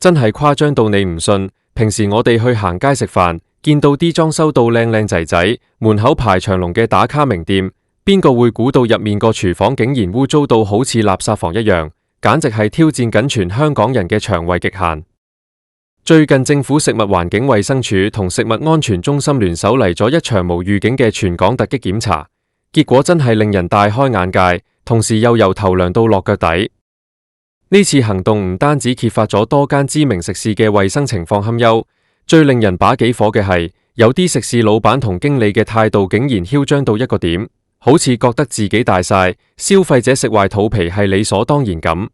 真係誇張到你唔信。平時我哋去行街食飯，見到啲裝修到靚靚仔仔，門口排長龍嘅打卡名店，邊個會估到入面個廚房竟然污糟到好似垃圾房一樣，簡直係挑戰緊全香港人嘅腸胃極限。最近政府食物環境衛生署同食物安全中心聯手嚟咗一場無預警嘅全港突擊檢查，結果真係令人大開眼界，同時又由頭涼到落腳底。呢次行動唔單止揭發咗多間知名食肆嘅衛生情況堪憂，最令人把幾火嘅係，有啲食肆老闆同經理嘅態度竟然囂張到一個點，好似覺得自己大晒，消費者食壞肚皮係理所當然咁。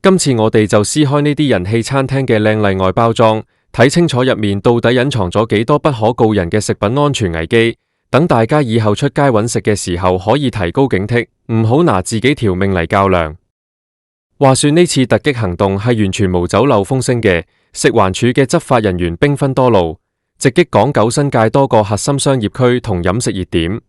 今次我哋就撕開呢啲人氣餐廳嘅靚麗外包裝，睇清楚入面到底隱藏咗幾多不可告人嘅食品安全危機，等大家以後出街揾食嘅時候可以提高警惕，唔好拿自己條命嚟較量。話說呢次突擊行動係完全無走漏風聲嘅，食環署嘅執法人員兵分多路，直擊港九新界多個核心商業區同飲食熱點。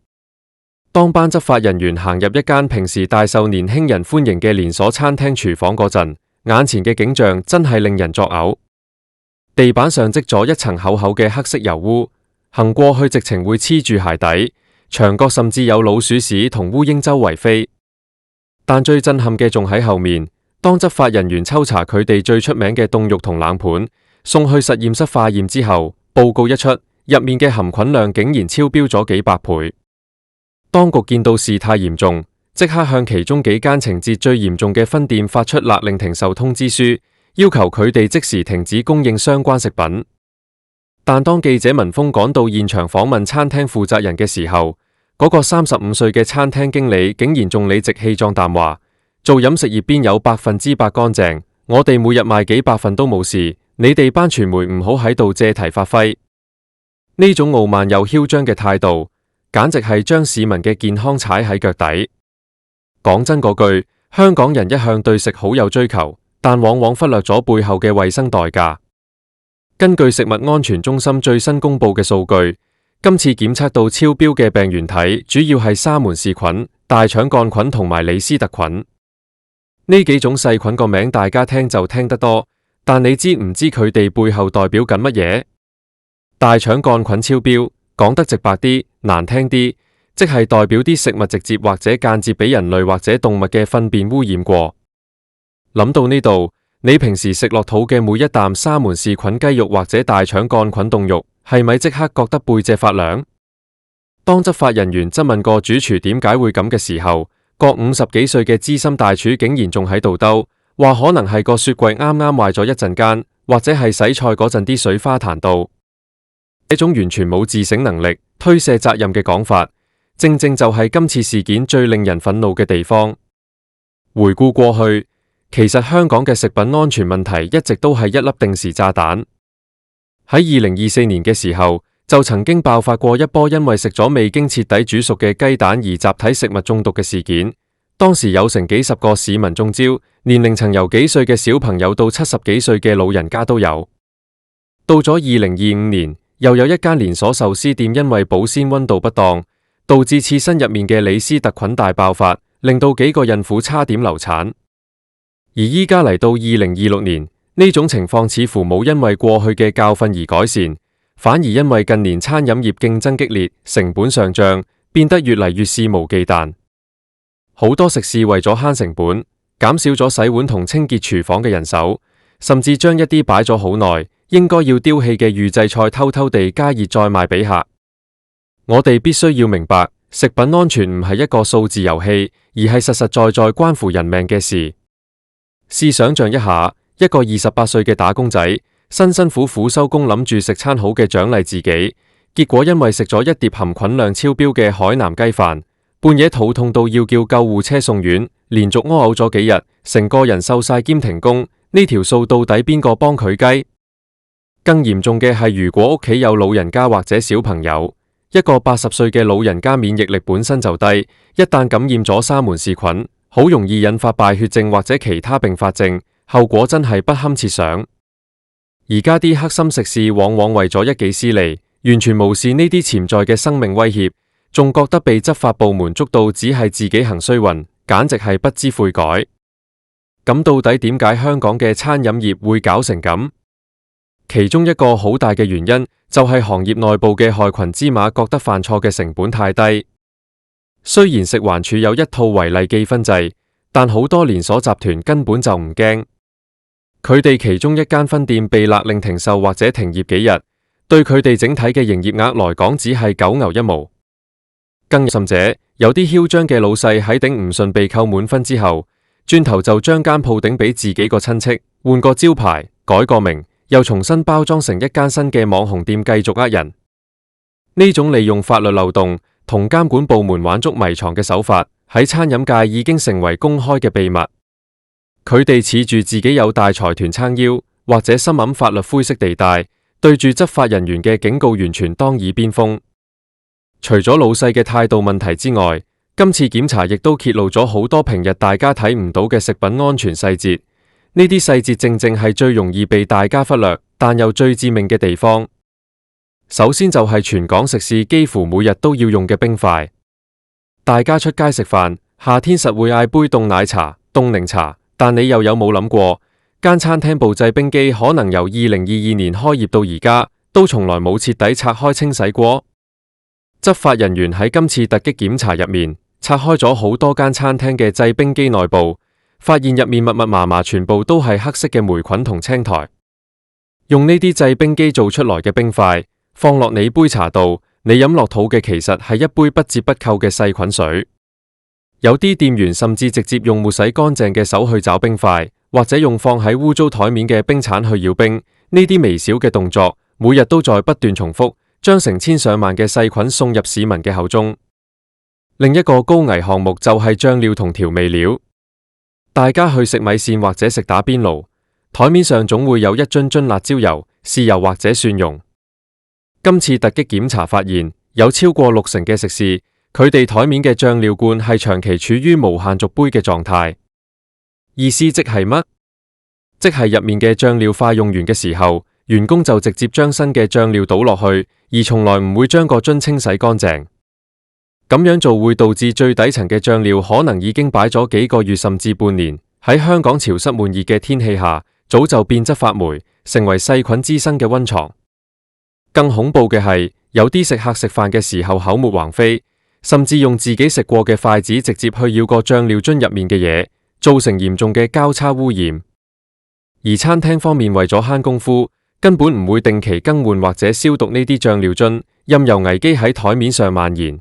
當班執法人員行入一間平時大受年輕人歡迎嘅連鎖餐廳廚房嗰陣，眼前嘅景象真係令人作嘔。地板上積咗一層厚厚嘅黑色油污，行過去直情會黐住鞋底，牆角甚至有老鼠屎同烏蠅周圍飛。但最震撼嘅仲喺後面。當執法人員抽查佢哋最出名嘅凍肉同冷盤，送去實驗室化驗之後，報告一出，入面嘅含菌量竟然超標咗幾百倍。當局見到事態嚴重，即刻向其中幾間情節最嚴重嘅分店發出勒令停售通知書，要求佢哋即時停止供應相關食品。但當記者聞風趕到現場訪問餐廳負責人嘅時候，嗰個35歲嘅餐廳經理竟然仲理直氣壯淡話：做飲食業邊有100%乾淨？我哋每日賣幾百份都冇事，你哋班傳媒唔好喺度借題發揮。呢種傲慢又囂張嘅態度，簡直係將市民嘅健康踩喺腳底。講真嗰句，香港人一向對食好有追求，但往往忽略咗背後嘅衛生代價。根據食物安全中心最新公布嘅數據，今次檢測到超標嘅病原體主要係沙門氏菌、大腸桿菌同埋李斯特菌。呢幾種細菌個名大家聽就聽得多，但你知唔知佢哋背後代表緊乜嘢？大腸桿菌超標，講得直白啲、難聽啲，即係代表啲食物直接或者間接俾人類或者動物嘅糞便污染過。諗到呢度，你平時食落肚嘅每一啖沙門氏菌雞肉或者大腸桿菌凍肉，係咪即刻覺得背脊發涼？當執法人員質問個主廚點解會咁嘅時候，個50幾歲嘅資深大廚竟然仲喺度兜，話可能係個雪櫃啱啱壞咗一陣間，或者係洗菜嗰陣啲水花彈到。呢種完全冇自省能力、推卸責任嘅講法，正正就係今次事件最令人憤怒嘅地方。回顧過去，其實香港嘅食品安全問題一直都係一粒定時炸彈。喺2024年嘅時候，就曾經爆發過一波因為食咗未經徹底煮熟嘅雞蛋而集體食物中毒嘅事件，當時有成幾十個市民中招，年齡層由幾歲嘅小朋友到70幾歲嘅老人家都有。到咗2025年，又有一間連鎖壽司店因為保鮮溫度不當，導致刺身入面嘅李斯特菌大爆發，令到幾個孕婦差點流產。而依家嚟到2026年，呢種情況似乎冇因為過去嘅教訓而改善，反而因為近年餐飲業競爭激烈，成本上漲，變得越嚟越肆無忌憚。好多食肆為咗慳成本，減少咗洗碗同清潔廚房嘅人手，甚至將一啲擺咗好耐，應該要丟棄嘅預製菜偷偷地加熱再賣俾客。我哋必須要明白，食品安全唔係一個數字遊戲，而係實實在在關乎人命嘅事。試想象一下，一個28歲嘅打工仔，辛辛苦苦收工諗住食餐好嘅獎勵自己，結果因為食咗一碟含菌量超標嘅海南雞飯，半夜肚痛到要叫救護車送院，連續屙嘔咗幾日，成個人瘦晒兼停工，呢條數到底邊個幫佢計？更嚴重嘅係，如果屋企有老人家或者小朋友，一個80歲嘅老人家免疫力本身就低，一旦感染咗沙門氏菌，好容易引發敗血症或者其他併發症，後果真係不堪設想。而家啲黑心食肆往往為咗一己私利，完全無視呢啲潛在嘅生命威脅，仲覺得被執法部門捉到只係自己行衰運，簡直係不知悔改。咁到底點解香港嘅餐飲業會搞成咁？其中一個好大嘅原因就係行業內部嘅害群之馬覺得犯錯嘅成本太低。雖然食環署有一套違例記分制，但好多連鎖集團根本就唔驚。佢哋其中一間分店被勒令停售或者停業幾日，對佢哋整體嘅營業額來講只係九牛一毛。更甚者，有啲囂張嘅老細喺頂唔順被扣滿分之後，轉頭就將間鋪頂俾自己個親戚，換個招牌，改個名，又重新包裝成一間新嘅網紅店，繼續呃人。呢種利用法律漏洞同監管部門玩捉迷藏嘅手法，喺餐飲界已經成為公開嘅秘密。佢哋恃住自己有大財團撐腰，或者深諳法律灰色地帶，對住執法人員嘅警告完全當耳邊風。除咗老細嘅態度問題之外，今次檢查亦都揭露咗好多平日大家睇唔到嘅食品安全細節。呢啲細節正正係最容易被大家忽略，但又最致命嘅地方。首先就係全港食肆幾乎每日都要用嘅冰塊。大家出街食飯，夏天實會嗌杯凍奶茶、凍檸茶，但你又有冇諗過，間餐廳部製冰機可能由2022年開業到而家，都從來冇徹底拆開清洗過？執法人員喺今次突擊檢查入面，拆開咗好多間餐廳嘅製冰機內部，發現入面密密麻麻全部都係黑色嘅霉菌同青苔。用呢啲製冰機做出來嘅冰塊，放落你杯茶度，你飲落肚嘅其實係一杯不折不扣嘅細菌水。有啲店員甚至直接用沒洗乾淨嘅手去找冰塊，或者用放喺污糟台面嘅冰鏟去舀冰。呢啲微小嘅動作，每日都在不斷重複，將成千上萬嘅細菌送入市民嘅口中。另一個高危項目就係醬料同調味料。大家去食米線或者食打邊爐，台面上總會有一樽樽辣椒油、豉油或者蒜蓉。今次突擊檢查發現，有超過60%嘅食肆，佢哋台面嘅醬料罐係長期處於無限續杯嘅狀態。意思即係乜？即係入面嘅醬料快用完嘅時候，員工就直接將新嘅醬料倒落去，而從來唔會將個樽清洗乾淨。咁樣做會導致最底層嘅醬料可能已經擺咗幾個月甚至半年，喺香港潮濕悶熱嘅天氣下，早就變質發霉，成為細菌滋生嘅溫床。更恐怖嘅係，有啲食客食飯嘅時候口沫橫飛，甚至用自己食過嘅筷子直接去舀個醬料樽入面嘅嘢，造成嚴重嘅交叉污染。而餐廳方面為咗慳功夫，根本唔會定期更換或者消毒呢啲醬料樽，任由危機喺台面上蔓延。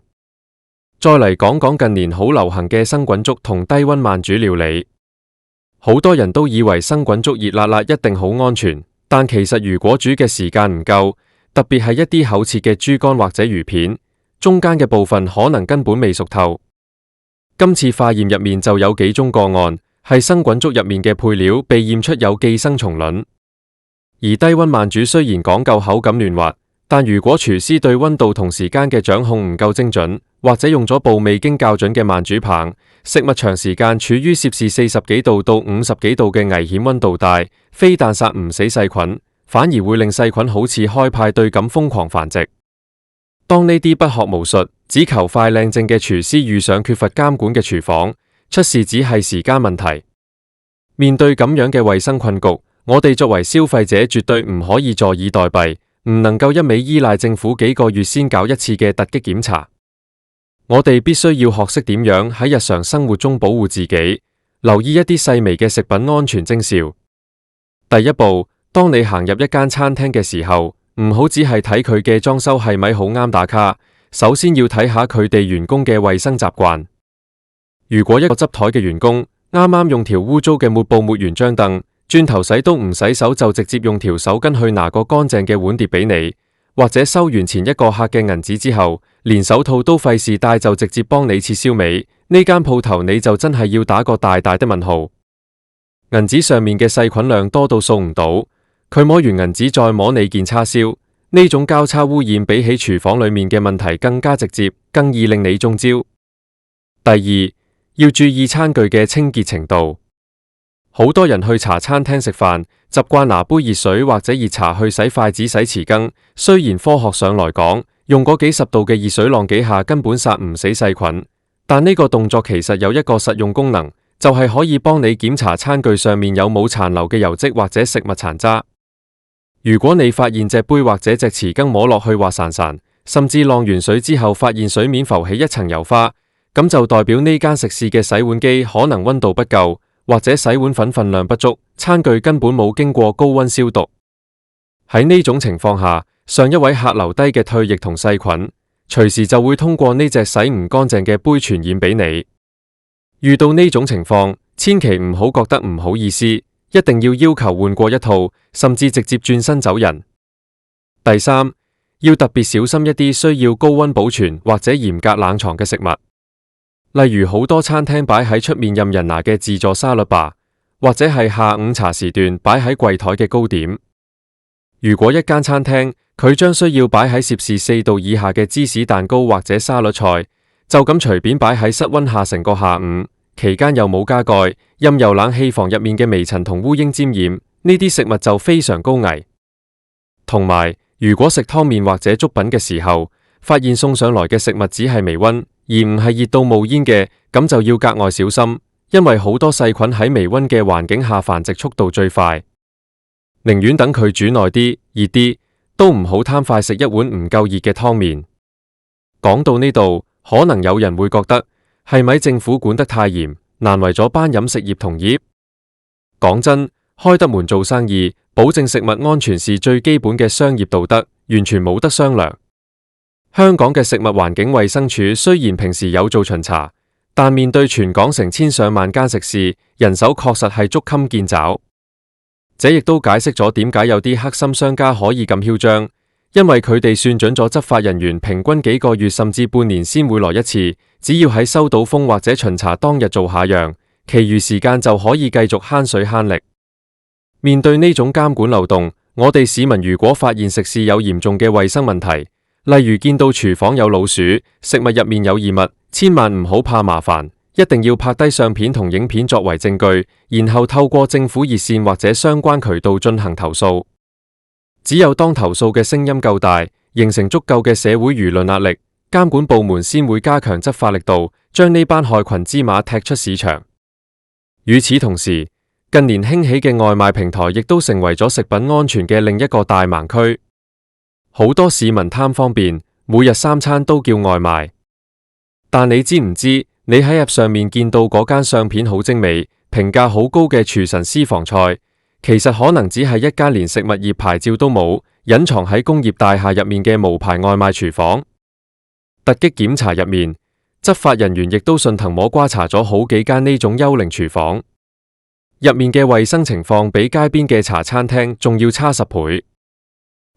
再嚟講講近年好流行嘅生滾粥同低溫慢煮料理，好多人都以為生滾粥熱辣辣一定好安全，但其實如果煮嘅時間唔夠，特別係一啲厚切嘅豬肝或者魚片，中間嘅部分可能根本未熟透。今次化驗入面就有幾宗個案，係生滾粥入面嘅配料被驗出有寄生蟲卵。而低溫慢煮雖然講究口感嫩滑，但如果廚師對溫度同時間嘅掌控唔夠精準，或者用咗部未經校準嘅慢煮棒，食物長時間處於攝氏40幾度到50幾度嘅危險溫度帶，非但殺唔死細菌，反而會令細菌好似開派對咁瘋狂繁殖。當呢啲不學無術、只求快靚正嘅廚師遇上缺乏監管嘅廚房，出事只係時間問題。面對咁樣嘅衛生困局，我哋作為消費者絕對唔可以坐以待斃，唔能夠一味依賴政府幾個月先搞一次嘅突擊檢查。我哋必須要學識點樣喺日常生活中保護自己，留意一啲細微嘅食品安全徵兆。第一步，當你行入一間餐廳嘅時候，唔好只係睇佢嘅裝修係咪好啱打卡，首先要睇下佢哋員工嘅衛生習慣。如果一個執台嘅員工啱啱用條污糟嘅抹布抹完張凳，轉頭洗都唔洗手就直接用條手巾去拿個乾淨嘅碗碟俾你，或者收完前一個客嘅銀紙之後，連手套都費事戴就直接幫你切燒味，呢間鋪頭你就真係要打個大大的問號。銀紙上面嘅細菌量多到數唔到，佢摸完銀紙再摸你件叉燒，呢種交叉污染比起廚房裏面嘅問題更加直接，更易令你中招。第二，要注意餐具嘅清潔程度。好多人去茶餐廳食飯，習慣拿杯熱水或者熱茶去洗筷子、洗匙羹。雖然科學上來講，用嗰幾十度嘅熱水浪幾下根本殺唔死細菌，但呢個動作其實有一個實用功能，就係可以幫你檢查餐具上面有冇殘留嘅油漬或者食物殘渣。如果你發現隻杯或者隻匙羹摸落去滑潺潺，甚至浪完水之後發現水面浮起一層油花，咁就代表呢間食肆嘅洗碗機可能溫度不夠，或者洗碗粉分量不足，餐具根本冇經過高溫消毒。喺呢種情況下，上一位客留低嘅唾液同細菌，隨時就會通過呢隻洗唔乾淨嘅杯傳染俾你。遇到呢種情況，千祈唔好覺得唔好意思，一定要要求換過一套，甚至直接轉身走人。第三，要特別小心一啲需要高溫保存或者嚴格冷藏嘅食物，例如好多餐廳擺喺出面任人拿嘅自助沙律吧，或者係下午茶時段擺喺櫃台嘅糕點。如果一間餐廳佢將需要擺喺攝氏4度以下嘅芝士蛋糕或者沙律菜，就咁隨便擺喺室溫下成個下午，期間又冇加蓋，任由冷氣房入面嘅微塵同烏蠅沾染，呢啲食物就非常高危。同埋，如果食湯麵或者粥品嘅時候，發現送上來嘅食物只係微溫，而唔係熱到冒煙嘅，咁就要格外小心，因為好多細菌喺微溫嘅環境下繁殖速度最快。寧願等佢煮耐啲、熱啲，都唔好貪快食一碗唔夠熱嘅湯麵。講到呢度，可能有人會覺得，係咪政府管得太嚴，難為咗班飲食業同業？講真，開得門做生意，保證食物安全是最基本嘅商業道德，完全冇得商量。香港嘅食物環境衛生署雖然平時有做巡查，但面對全港成千上萬間食肆，人手確實係捉襟見肘。這亦都解釋咗點解有啲黑心商家可以咁囂張，因為佢哋算準咗執法人員平均幾個月甚至半年先會來一次，只要喺收到風或者巡查當日做下樣，其餘時間就可以繼續慳水慳力。面對呢種監管漏洞，我哋市民如果發現食肆有嚴重嘅衛生問題，例如見到廚房有老鼠，食物入面有異物，千萬唔好怕麻煩，一定要拍低相片同影片作為證據，然後透過政府熱線或者相關渠道進行投訴。只有當投訴嘅聲音夠大，形成足夠嘅社會輿論壓力，監管部門先會加強執法力度，將呢班害群之馬踢出市場。與此同時，近年興起嘅外賣平台亦都成為咗食品安全嘅另一個大盲區。好多市民貪方便，每日3餐都叫外賣。但你知唔知，你喺入上面見到嗰間相片好精美、評價好高嘅廚神私房菜，其實可能只係一間連食物業牌照都冇，隱藏喺工業大廈入面嘅無牌外賣廚房。突擊檢查入面，執法人員亦都順藤摸瓜查咗好幾間呢種幽靈廚房，入面嘅衛生情況比街邊嘅茶餐廳仲要差10倍。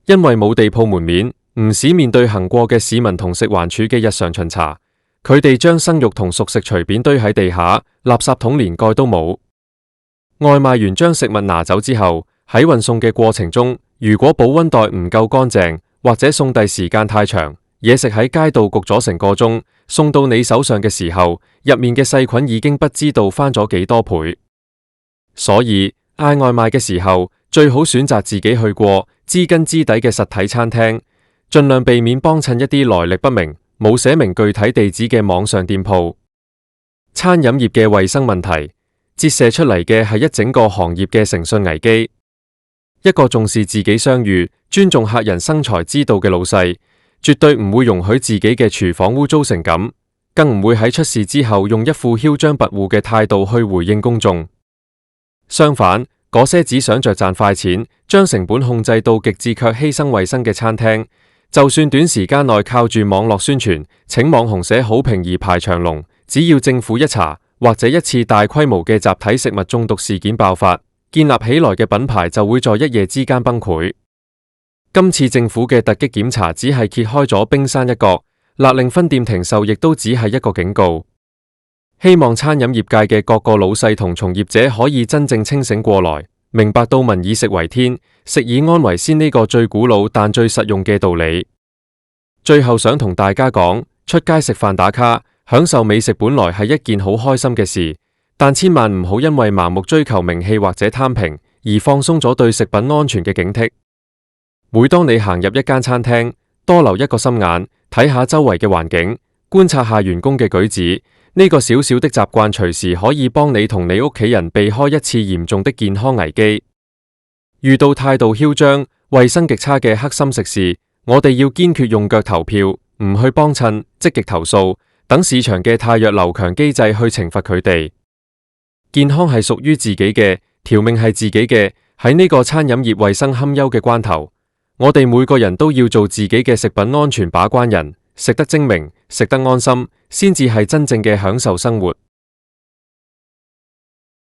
因為冇地鋪門面，唔使面對行過嘅市民同食環署嘅日常巡查，佢哋將生肉同熟食隨便堆喺地下，垃圾桶連蓋都冇。外賣員將食物拿走之後，喺運送嘅過程中，如果保溫袋唔夠乾淨，或者送遞時間太長，嘢食喺街道焗咗成個鐘，送到你手上嘅時候，入面嘅細菌已經不知道翻咗幾多倍。所以嗌外賣嘅時候，最好選擇自己去過、知根知底嘅實體餐廳，盡量避免幫襯一啲來歷不明、冇寫明具體地址嘅網上店鋪。餐飲業嘅衛生問題，折射出嚟嘅係一整個行業嘅誠信危機。一個重視自己商譽、尊重客人生財之道嘅老細，絕對唔會容許自己嘅廚房污糟成咁，更唔會喺出事之後用一副囂張跋扈嘅態度去回應公眾。相反，嗰些只想着賺快錢，將成本控制到極致卻犧牲衛生嘅餐廳，就算短時間內靠住網絡宣傳，請網紅寫好評而排長龍，只要政府一查，或者一次大規模嘅集體食物中毒事件爆發，建立起來嘅品牌就會在一夜之間崩潰。今次政府嘅突擊檢查只係揭開咗冰山一角，勒令分店停售亦都只係一個警告。希望餐飲業界嘅各個老細同從業者可以真正清醒過來，明白到民以食為天，食以安為先呢個最古老但最實用嘅道理。最後想同大家講，出街食飯打卡，享受美食本來係一件好開心嘅事，但千萬唔好因為盲目追求名氣或者貪平，而放鬆咗對食品安全嘅警惕。每當你行入一間餐廳，多留一個心眼，睇下周圍嘅環境，觀察下員工嘅舉止，呢個小小的習慣隨時可以幫你同你屋企人避開一次嚴重的健康危機。遇到態度囂張、衛生極差嘅黑心食肆，我哋要堅決用腳投票，唔去幫襯，積極投訴，等市場嘅汰弱留強機制去懲罰佢哋。健康係屬於自己嘅，條命係自己嘅。喺呢個餐飲業衛生堪憂嘅關頭，我哋每個人都要做自己嘅食品安全把關人，食得精明，食得安心，先至係真正嘅享受生活。